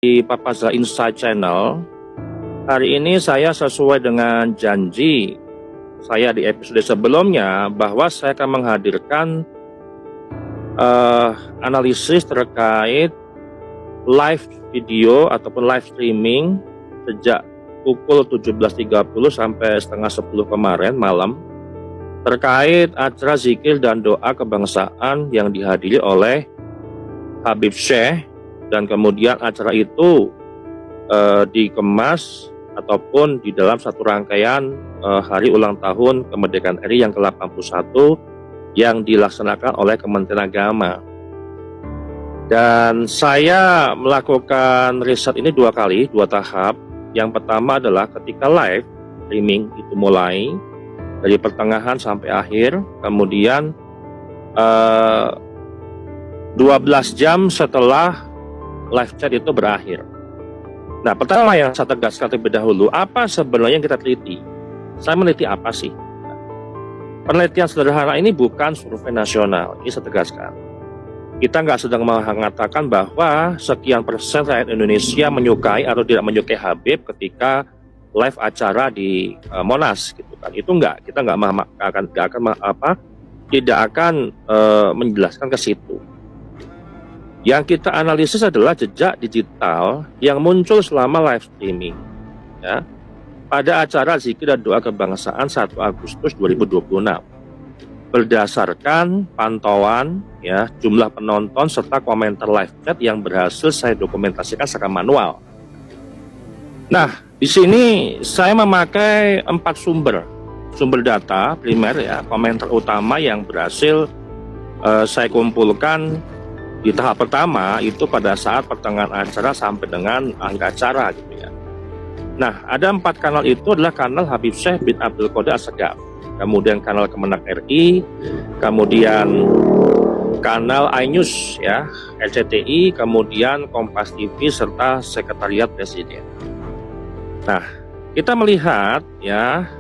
di Papaza Insight Channel. Hari ini saya sesuai dengan janji saya di episode sebelumnya bahwa saya akan menghadirkan analisis terkait live video ataupun live streaming sejak pukul 17.30 sampai setengah 10 kemarin malam terkait acara zikir dan doa kebangsaan yang dihadiri oleh Habib Syekh, dan kemudian acara itu dikemas ataupun di dalam satu rangkaian hari ulang tahun kemerdekaan RI yang ke-81 yang dilaksanakan oleh Kementerian Agama. Dan saya melakukan riset ini dua tahap. Yang pertama adalah ketika live streaming itu mulai dari pertengahan sampai akhir, kemudian 12 jam setelah live chat itu berakhir. Nah, pertama yang saya tegaskan terlebih dahulu, apa sebenarnya yang kita teliti? Saya meneliti apa sih? Penelitian sederhana ini bukan survei nasional, ini saya tegaskan. Kita nggak sedang mengatakan bahwa sekian persen rakyat Indonesia menyukai atau tidak menyukai Habib ketika live acara di Monas, gitu kan? Itu nggak, kita tidak akan menjelaskan ke situ. Yang kita analisis adalah jejak digital yang muncul selama live streaming, ya, pada acara zikir dan doa kebangsaan 1 Agustus 2026. Berdasarkan pantauan ya jumlah penonton serta komentar live chat yang berhasil saya dokumentasikan secara manual. Nah, di sini saya memakai 4 sumber data primer ya, komentar utama yang berhasil saya kumpulkan di tahap pertama itu pada saat pertengahan acara sampai dengan akhir acara gitu ya. Nah, ada 4 kanal itu adalah kanal Habib Syekh bin Abdul Qadir As-Segaf, kemudian kanal Kemenak RI, kemudian kanal iNews ya, RCTI, kemudian Kompas TV serta Sekretariat Presiden. Nah, kita melihat ya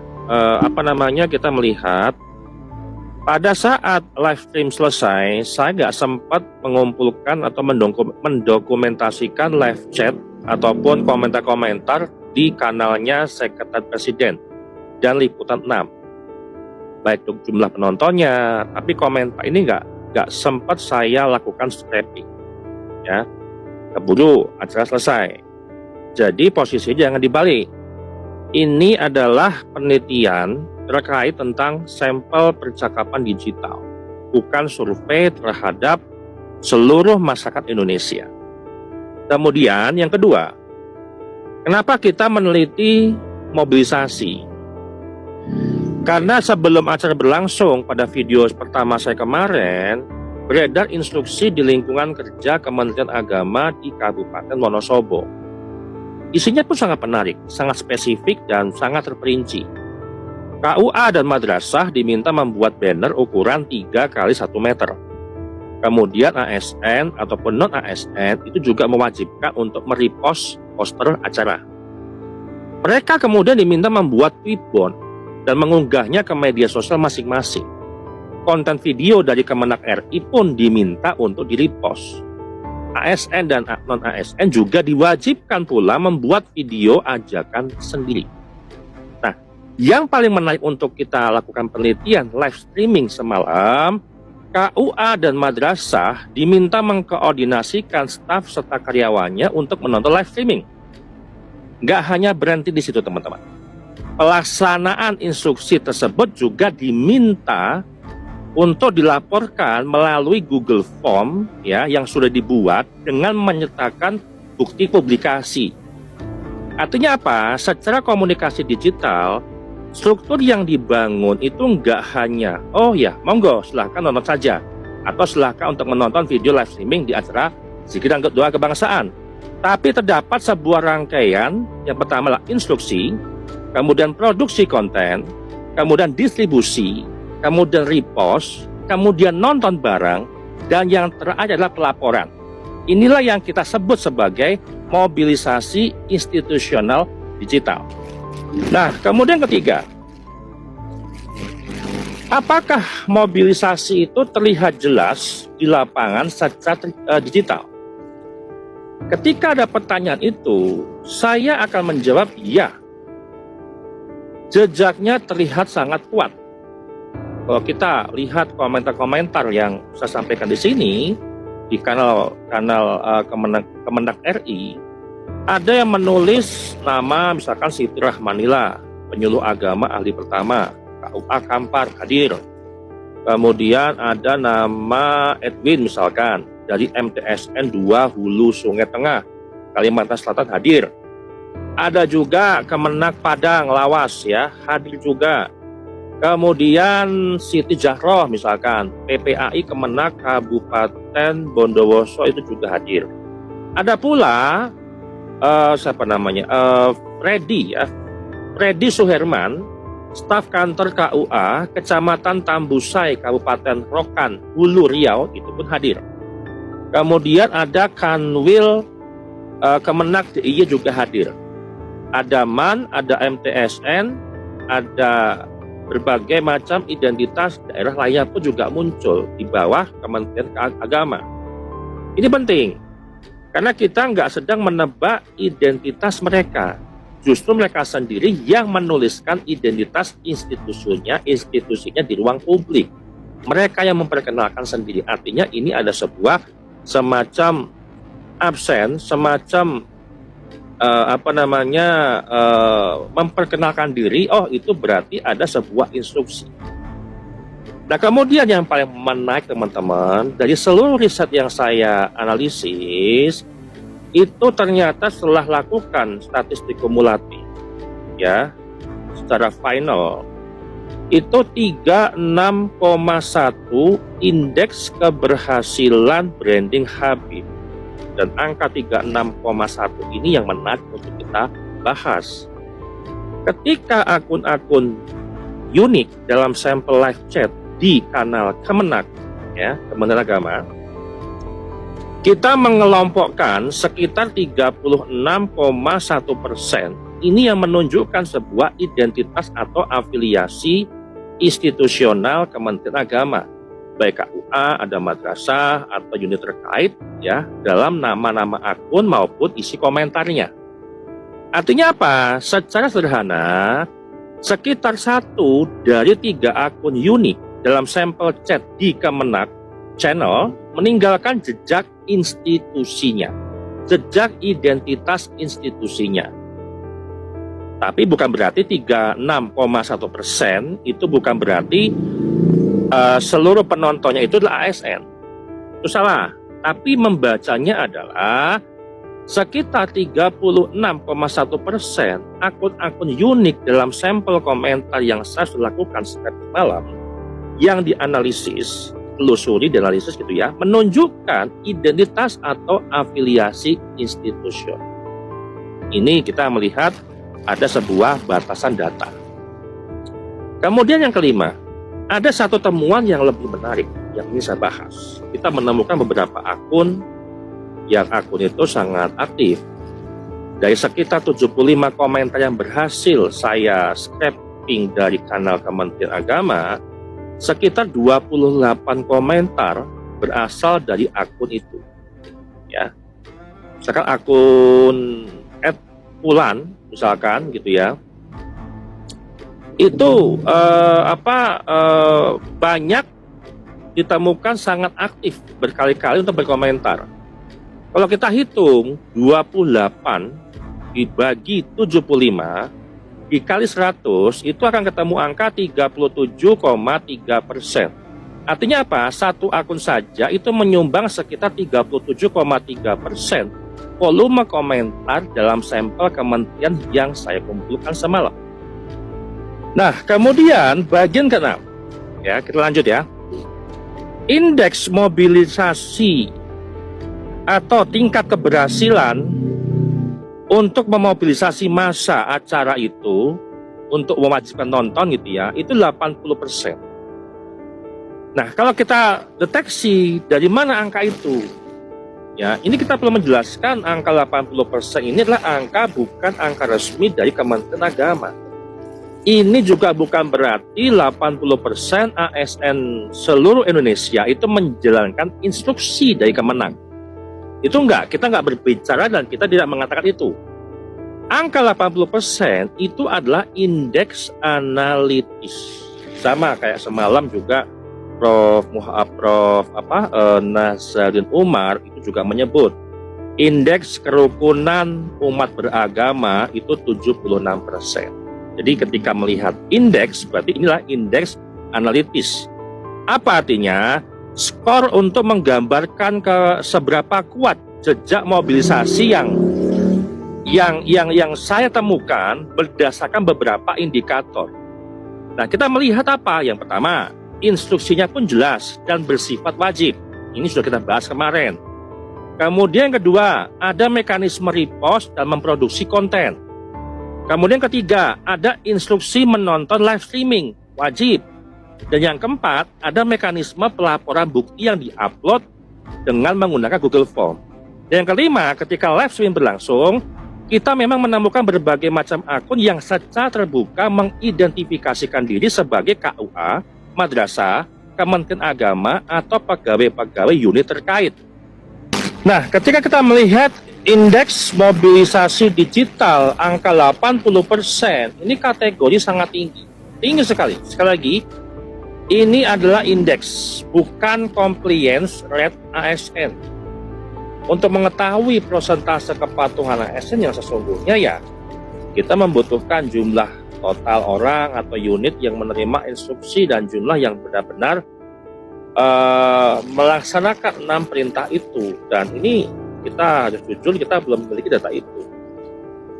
kita melihat pada saat live stream selesai, saya nggak sempat mengumpulkan atau mendokumentasikan live chat ataupun komentar-komentar di kanalnya Sekretariat Presiden dan Liputan 6. Baik jumlah penontonnya, tapi komentar ini nggak sempat saya lakukan scraping, ya. Keburu acara selesai. Jadi posisinya jangan dibalik. Ini adalah penelitian terkait tentang sampel percakapan digital, bukan survei terhadap seluruh masyarakat Indonesia. Kemudian yang kedua, kenapa kita meneliti mobilisasi? Karena sebelum acara berlangsung pada video pertama saya kemarin, beredar instruksi di lingkungan kerja Kementerian Agama di Kabupaten Wonosobo. Isinya pun sangat menarik, sangat spesifik dan sangat terperinci. KUA dan madrasah diminta membuat banner ukuran 3 kali 1 meter. Kemudian ASN ataupun non-ASN itu juga mewajibkan untuk merepost poster acara. Mereka kemudian diminta membuat tweetbot dan mengunggahnya ke media sosial masing-masing. Konten video dari Kemenak RI pun diminta untuk direpost. ASN dan non-ASN juga diwajibkan pula membuat video ajakan sendiri. Nah, yang paling menarik untuk kita lakukan penelitian live streaming semalam, KUA dan madrasah diminta mengkoordinasikan staf serta karyawannya untuk menonton live streaming. Nggak hanya berhenti di situ, teman-teman. Pelaksanaan instruksi tersebut juga diminta untuk dilaporkan melalui Google Form ya yang sudah dibuat dengan menyertakan bukti publikasi. Artinya apa? Secara komunikasi digital, struktur yang dibangun itu nggak hanya oh ya monggo silahkan nonton saja atau silahkan untuk menonton video live streaming di acara zikir dan doa kebangsaan, tapi terdapat sebuah rangkaian. Yang pertama adalah instruksi, kemudian produksi konten, kemudian distribusi, kemudian repost, kemudian nonton bareng, dan yang terakhir adalah pelaporan. Inilah yang kita sebut sebagai mobilisasi institusional digital. Nah, kemudian ketiga, apakah mobilisasi itu terlihat jelas di lapangan secara digital? Ketika ada pertanyaan itu, saya akan menjawab ya. Jejaknya terlihat sangat kuat. Kalau kita lihat komentar-komentar yang saya sampaikan di sini, di kanal Kemenag RI, ada yang menulis nama misalkan Siti Rahmanila, penyuluh agama ahli pertama, KUA Kampar hadir. Kemudian ada nama Edwin misalkan, dari MTSN 2 Hulu Sungai Tengah, Kalimantan Selatan hadir. Ada juga Kemenag Padang Lawas ya, hadir juga. Kemudian Siti Jahroh misalkan, PPAI Kemenag Kabupaten Bondowoso itu juga hadir. Ada pula Freddy Suherman, staf kantor KUA Kecamatan Tambusai Kabupaten Rokan Hulu Riau itu pun hadir. Kemudian ada Kanwil Kemenag DIY juga hadir. Ada MAN, ada MTSN, ada berbagai macam identitas daerah lainnya pun juga muncul di bawah Kementerian Agama. Ini penting, karena kita nggak sedang menebak identitas mereka. Justru mereka sendiri yang menuliskan identitas institusinya di ruang publik. Mereka yang memperkenalkan sendiri. Artinya ini ada sebuah semacam absen, semacam memperkenalkan diri. Oh, itu berarti ada sebuah instruksi. Nah, kemudian yang paling menarik teman-teman, dari seluruh riset yang saya analisis, itu ternyata setelah lakukan statistik kumulatif ya, secara final itu 36,1 indeks keberhasilan branding Habib. Dan angka 36,1 ini yang menarik untuk kita bahas. Ketika akun-akun unik dalam sampel live chat di kanal Kemenag ya, Kementerian Agama, kita mengelompokkan sekitar 36,1%. Ini yang menunjukkan sebuah identitas atau afiliasi institusional Kementerian Agama, baik KUA, ada madrasah atau unit terkait ya, dalam nama-nama akun maupun isi komentarnya. Artinya apa? Secara sederhana, sekitar 1 dari 3 akun unik dalam sampel chat di Kemenag channel meninggalkan jejak institusinya, jejak identitas institusinya. Tapi bukan berarti 36,1% itu bukan berarti seluruh penontonnya itu adalah ASN. Itu salah. Tapi membacanya adalah sekitar 36,1% akun-akun unik dalam sampel komentar yang saya sudah lakukan setiap malam yang dianalisis, telusuri, dianalisis gitu ya, menunjukkan identitas atau afiliasi institusional. Ini kita melihat ada sebuah batasan data. Kemudian yang kelima, ada satu temuan yang lebih menarik yang ingin saya bahas. Kita menemukan beberapa akun yang akun itu sangat aktif. Dari sekitar 75 komentar yang berhasil saya scraping dari kanal Kementerian Agama, sekitar 28 komentar berasal dari akun itu. Ya. Misalkan akun @pulan misalkan gitu ya. Itu banyak ditemukan sangat aktif berkali-kali untuk berkomentar. Kalau kita hitung 28 dibagi 75 dikali 100 itu akan ketemu angka 37,3%. Artinya apa? Satu akun saja itu menyumbang sekitar 37,3% volume komentar dalam sampel kementerian yang saya kumpulkan semalam. Nah, kemudian bagian ke-6. Ya, kita lanjut ya. Indeks mobilisasi atau tingkat keberhasilan untuk memobilisasi massa acara itu untuk mewajibkan nonton gitu ya, itu 80%. Nah, kalau kita deteksi dari mana angka itu? Ya, ini kita perlu menjelaskan angka 80% ini adalah angka bukan angka resmi dari Kementerian Agama. Ini juga bukan berarti 80% ASN seluruh Indonesia itu menjalankan instruksi dari Kemenag. Itu enggak, kita enggak berbicara dan kita tidak mengatakan itu. Angka 80% itu adalah indeks analitis. Sama kayak semalam juga Prof. Nazaruddin Umar itu juga menyebut indeks kerukunan umat beragama itu 76%. Jadi ketika melihat indeks, berarti inilah indeks analitis. Apa artinya? Skor untuk menggambarkan seberapa kuat jejak mobilisasi yang saya temukan berdasarkan beberapa indikator. Nah, kita melihat apa? Yang pertama, instruksinya pun jelas dan bersifat wajib. Ini sudah kita bahas kemarin. Kemudian yang kedua, ada mekanisme repost dan memproduksi konten. Kemudian ketiga, ada instruksi menonton live streaming, wajib. Dan yang keempat, ada mekanisme pelaporan bukti yang diupload dengan menggunakan Google Form. Dan yang kelima, ketika live streaming berlangsung, kita memang menemukan berbagai macam akun yang secara terbuka mengidentifikasikan diri sebagai KUA, madrasah, Kementerian Agama, atau pegawai-pegawai unit terkait. Nah, ketika kita melihat indeks mobilisasi digital angka 80%, ini kategori sangat tinggi. Tinggi sekali. Sekali lagi, ini adalah indeks, bukan compliance rate ASN. Untuk mengetahui persentase kepatuhan ASN yang sesungguhnya, ya kita membutuhkan jumlah total orang atau unit yang menerima instruksi dan jumlah yang benar-benar melaksanakan 6 perintah itu. Dan ini kita harus jujur, kita belum memiliki data itu.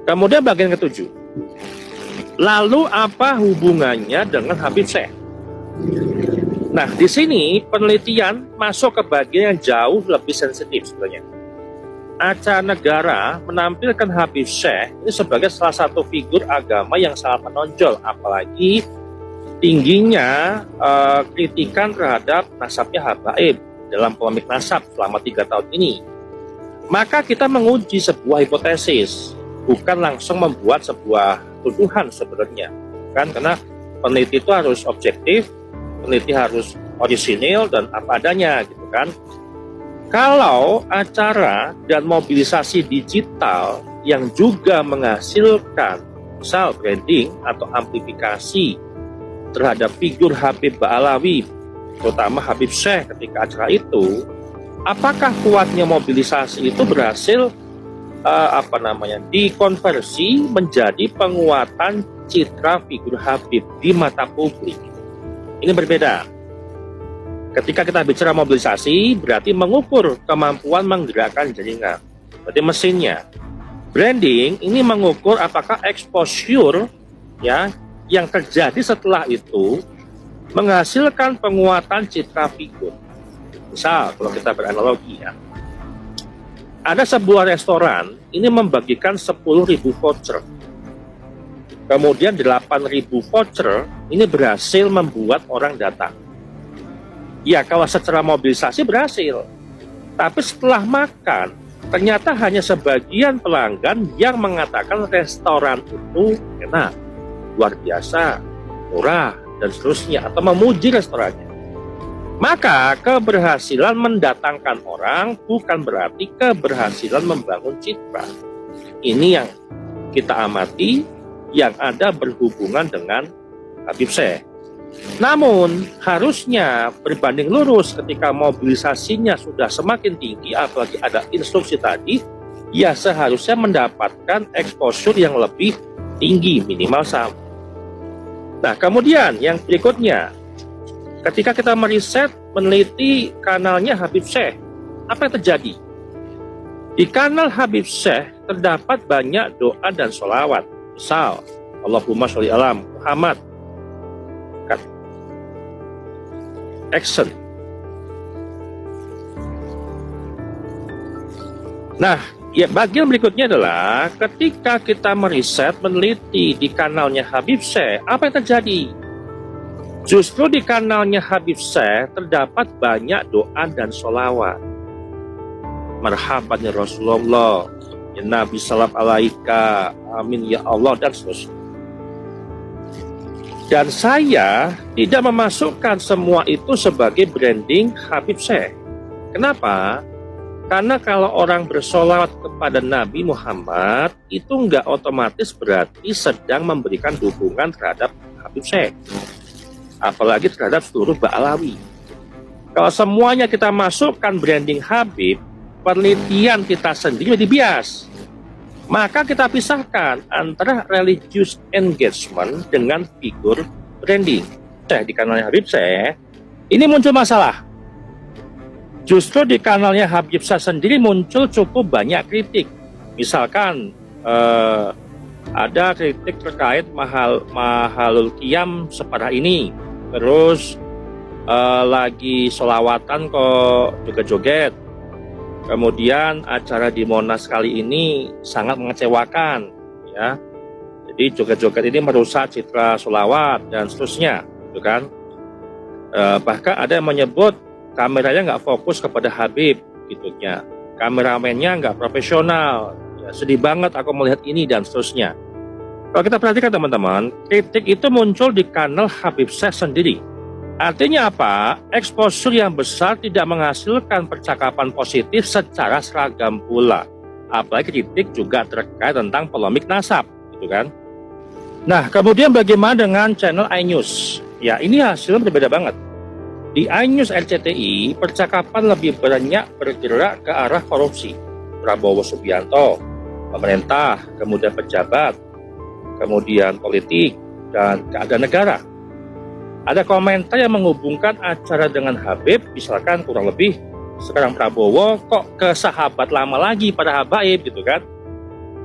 Kemudian bagian ketujuh, lalu apa hubungannya dengan Habib Syekh? Nah, di sini penelitian masuk ke bagian yang jauh lebih sensitif sebenarnya. Acara negara menampilkan Habib Syekh ini sebagai salah satu figur agama yang sangat menonjol, apalagi tingginya kritikan terhadap nasabnya habaib dalam polemik nasab selama 3 tahun ini. Maka kita menguji sebuah hipotesis, bukan langsung membuat sebuah tuduhan sebenarnya. Kan, karena peneliti itu harus objektif, peneliti harus orisinil dan apa adanya gitu kan. Kalau acara dan mobilisasi digital yang juga menghasilkan misal branding atau amplifikasi terhadap figur Habib Ba'alawi, terutama Habib Syekh ketika acara itu, apakah kuatnya mobilisasi itu berhasil dikonversi menjadi penguatan citra figur Habib di mata publik? Ini berbeda. Ketika kita bicara mobilisasi, berarti mengukur kemampuan menggerakkan jaringan. Berarti mesinnya. Branding ini mengukur apakah exposure ya yang terjadi setelah itu menghasilkan penguatan citra figur. Misal, kalau kita beranalogi ya, ada sebuah restoran ini membagikan 10.000 voucher. Kemudian 8.000 voucher ini berhasil membuat orang datang. Ya, kalau secara mobilisasi berhasil. Tapi setelah makan, ternyata hanya sebagian pelanggan yang mengatakan restoran itu enak, luar biasa, murah, dan seterusnya, atau memuji restorannya. Maka keberhasilan mendatangkan orang bukan berarti keberhasilan membangun citra. Ini yang kita amati, yang ada berhubungan dengan Habib Syekh. Namun harusnya berbanding lurus ketika mobilisasinya sudah semakin tinggi, apalagi ada instruksi tadi, ya seharusnya mendapatkan exposure yang lebih tinggi, minimal sama. Nah, kemudian yang berikutnya, ketika kita meriset, meneliti kanalnya Habib Syekh, apa yang terjadi? Di kanal Habib Syekh terdapat banyak doa dan sholawat. Misal, Allahumma sholli ala Muhammad. Action. Nah, ya bagian berikutnya adalah ketika kita meriset, meneliti di kanalnya Habib Syekh, apa yang terjadi? Justru di kanalnya Habib Syekh terdapat banyak doa dan sholawat. Marhaban ya Rasulullah, ya Nabi salam alaika, amin ya Allah, dan seterusnya. Dan saya tidak memasukkan semua itu sebagai branding Habib Syekh. Kenapa? Karena kalau orang bersolawat kepada Nabi Muhammad itu nggak otomatis berarti sedang memberikan dukungan terhadap Habib Syekh, apalagi terhadap seluruh Ba'alawi. Kalau semuanya kita masukkan branding Habib, penelitian kita sendiri jadi bias. Maka kita pisahkan antara religious engagement dengan figur branding. Di kanalnya Habib Syekh, ini muncul masalah. Justru di kanalnya Habib Syekh sendiri muncul cukup banyak kritik. Misalkan ada kritik terkait mahalul qiyam separah ini. Terus lagi sholawatan kok joget-joget. Kemudian acara di Monas kali ini sangat mengecewakan, ya. Jadi joget-joget ini merusak citra sholawat dan seterusnya, gitu kan. Bahkan ada yang menyebut kameranya nggak fokus kepada Habib, gitunya. Kameramennya nggak profesional. Ya, sedih banget aku melihat ini dan seterusnya. Kalau kita perhatikan teman-teman, kritik itu muncul di kanal Habib Syekh sendiri. Artinya apa? Exposure yang besar tidak menghasilkan percakapan positif secara seragam pula. Apalagi kritik juga terkait tentang polemik nasab, gitu kan? Nah, kemudian bagaimana dengan channel iNews? Ya, ini hasilnya berbeda banget. Di iNews RCTI, percakapan lebih banyak bergerak ke arah korupsi. Prabowo Subianto, pemerintah, kemudian pejabat, kemudian politik, dan keadaan negara. Ada komentar yang menghubungkan acara dengan Habib, misalkan kurang lebih, sekarang Prabowo kok ke sahabat lama lagi pada habaib, gitu kan.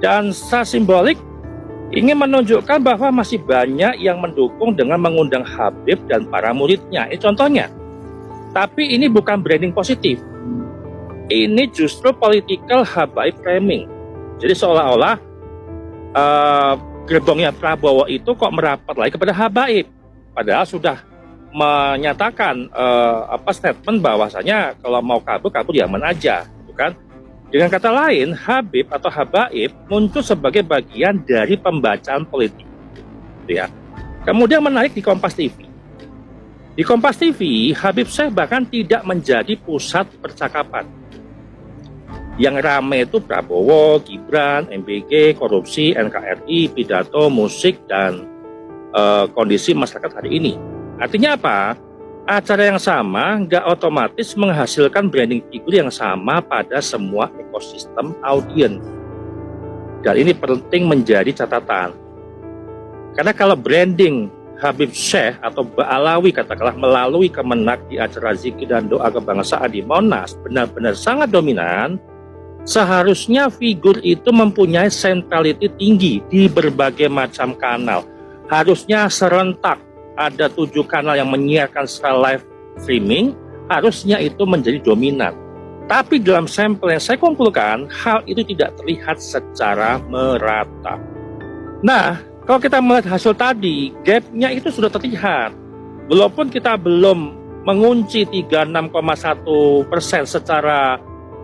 Dan secara simbolik, ingin menunjukkan bahwa masih banyak yang mendukung dengan mengundang Habib dan para muridnya. Ini contohnya. Tapi ini bukan branding positif. Ini justru political habaib framing. Jadi seolah-olah gerbongnya Prabowo itu kok merapat lagi kepada habaib. Padahal sudah menyatakan statement bahwasanya kalau mau kabur Yaman aja, gitu kan? Dengan kata lain, Habib atau habaib muncul sebagai bagian dari pembacaan politik, gitu ya. Kemudian menarik di Kompas TV. Di Kompas TV, Habib Syekh bahkan tidak menjadi pusat percakapan. Yang ramai itu Prabowo, Gibran, MBG, korupsi, NKRI, pidato, musik, dan kondisi masyarakat hari ini. Artinya apa? Acara yang sama nggak otomatis menghasilkan branding figur yang sama pada semua ekosistem audiens. Dan ini penting menjadi catatan. Karena kalau branding Habib Syekh atau Ba'alawi katakanlah melalui Kemenak di acara zikir dan doa kebangsaan di Monas benar-benar sangat dominan, seharusnya figur itu mempunyai sentrality tinggi di berbagai macam kanal. Harusnya serentak, ada 7 kanal yang menyiarkan secara live streaming, harusnya itu menjadi dominan. Tapi dalam sampel yang saya kumpulkan, hal itu tidak terlihat secara merata. Nah, kalau kita melihat hasil tadi, gap-nya itu sudah terlihat. Walaupun kita belum mengunci 36,1% secara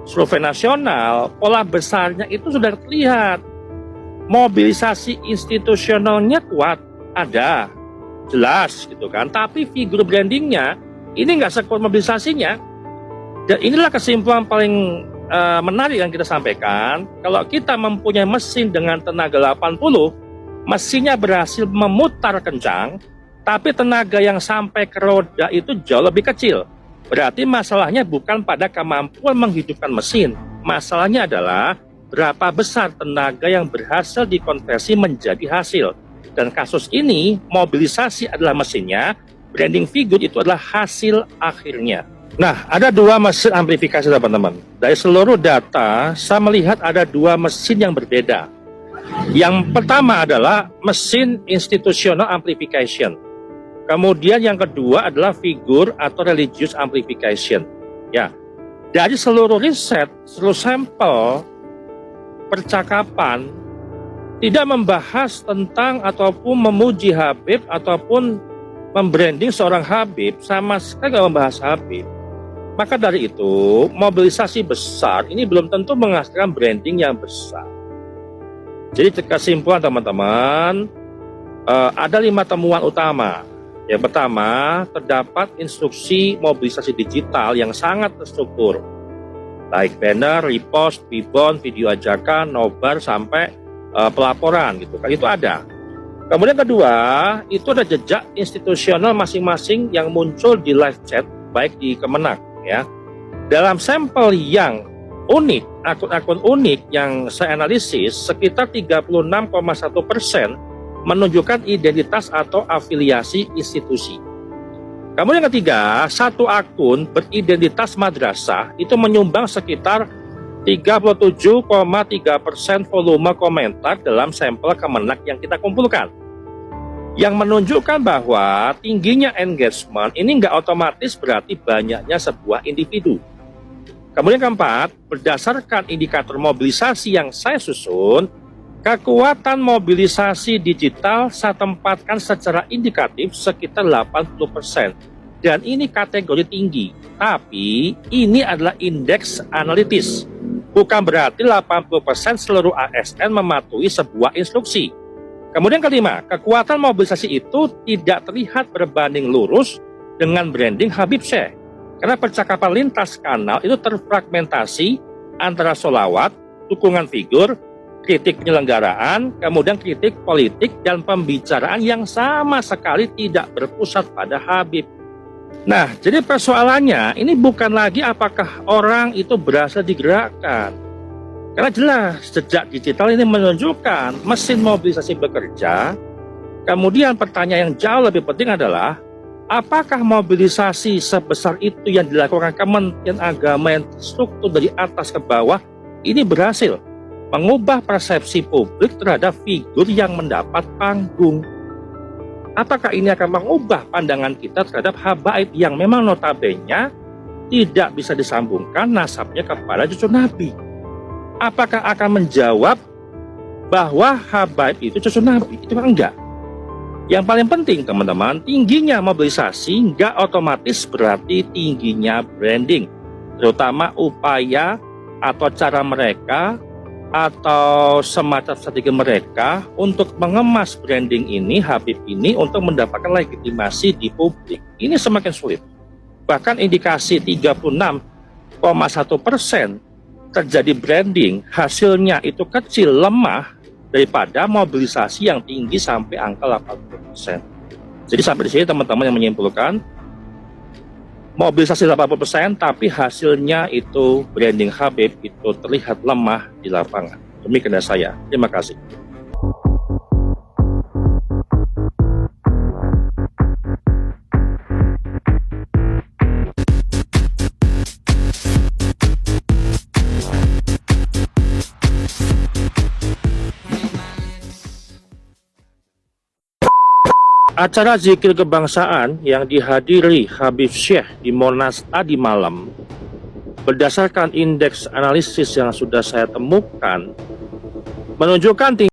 survei nasional, pola besarnya itu sudah terlihat. Mobilisasi institusionalnya kuat, ada, jelas gitu kan. Tapi figur brandingnya ini nggak sekuat mobilisasinya. Dan inilah kesimpulan paling menarik yang kita sampaikan. Kalau kita mempunyai mesin dengan tenaga 80, mesinnya berhasil memutar kencang, tapi tenaga yang sampai ke roda itu jauh lebih kecil. Berarti masalahnya bukan pada kemampuan menghidupkan mesin. Masalahnya adalah berapa besar tenaga yang berhasil dikonversi menjadi hasil. Dan kasus ini, mobilisasi adalah mesinnya, branding figur itu adalah hasil akhirnya. Nah, ada 2 mesin amplifikasi teman-teman. Dari seluruh data, saya melihat ada 2 mesin yang berbeda. Yang pertama adalah mesin institutional amplification. Kemudian yang kedua adalah figur atau religious amplification. Ya, dari seluruh riset, seluruh sampel percakapan tidak membahas tentang ataupun memuji Habib ataupun membranding seorang Habib, sama sekali tidak membahas Habib. Maka dari itu, mobilisasi besar ini belum tentu menghasilkan branding yang besar. Jadi kesimpulan teman-teman, ada 5 temuan utama. Yang pertama, terdapat instruksi mobilisasi digital yang sangat terstruktur. baik banner, repost, rebound, video ajakan, nobar, sampai pelaporan gitu kan, itu ada. Kemudian kedua, itu ada jejak institusional masing-masing yang muncul di live chat baik di Kemenak ya. Dalam sampel yang unik, akun-akun unik yang saya analisis, sekitar 36,1% menunjukkan identitas atau afiliasi institusi. Kemudian yang ketiga, satu akun beridentitas madrasah itu menyumbang sekitar 37,3% volume komentar dalam sampel Kemenak yang kita kumpulkan. Yang menunjukkan bahwa tingginya engagement ini nggak otomatis berarti banyaknya sebuah individu. Kemudian keempat, berdasarkan indikator mobilisasi yang saya susun, kekuatan mobilisasi digital saya tempatkan secara indikatif sekitar 80%. Dan ini kategori tinggi, tapi ini adalah indeks analitis. Bukan berarti 80% seluruh ASN mematuhi sebuah instruksi. Kemudian kelima, kekuatan mobilisasi itu tidak terlihat berbanding lurus dengan branding Habib Syekh. Karena percakapan lintas kanal itu terfragmentasi antara sholawat, dukungan figur, kritik penyelenggaraan, kemudian kritik politik, dan pembicaraan yang sama sekali tidak berpusat pada Habib. Nah, jadi persoalannya ini bukan lagi apakah orang itu berhasil digerakkan. Karena jelas jejak digital ini menunjukkan mesin mobilisasi bekerja. Kemudian pertanyaan yang jauh lebih penting adalah, apakah mobilisasi sebesar itu yang dilakukan Kementerian Agama yang struktur dari atas ke bawah ini berhasil mengubah persepsi publik terhadap figur yang mendapat panggung? Apakah ini akan mengubah pandangan kita terhadap habaib yang memang notabene tidak bisa disambungkan nasabnya kepada cucu Nabi? Apakah akan menjawab bahwa habaib itu cucu Nabi? Itu enggak. Yang paling penting teman-teman, tingginya mobilisasi enggak otomatis berarti tingginya branding, terutama upaya atau cara mereka atau semacam strategi mereka untuk mengemas branding ini, Habib ini, untuk mendapatkan legitimasi di publik. Ini semakin sulit. Bahkan indikasi 36,1% terjadi branding, hasilnya itu kecil, lemah daripada mobilisasi yang tinggi sampai angka 80%. Jadi sampai di sini teman-teman yang menyimpulkan, mobilisasi 80% tapi hasilnya itu branding Habib itu terlihat lemah di lapangan. Demikian dari saya. Terima kasih. Acara zikir kebangsaan yang dihadiri Habib Syekh di Monas tadi malam, berdasarkan indeks analisis yang sudah saya temukan, menunjukkan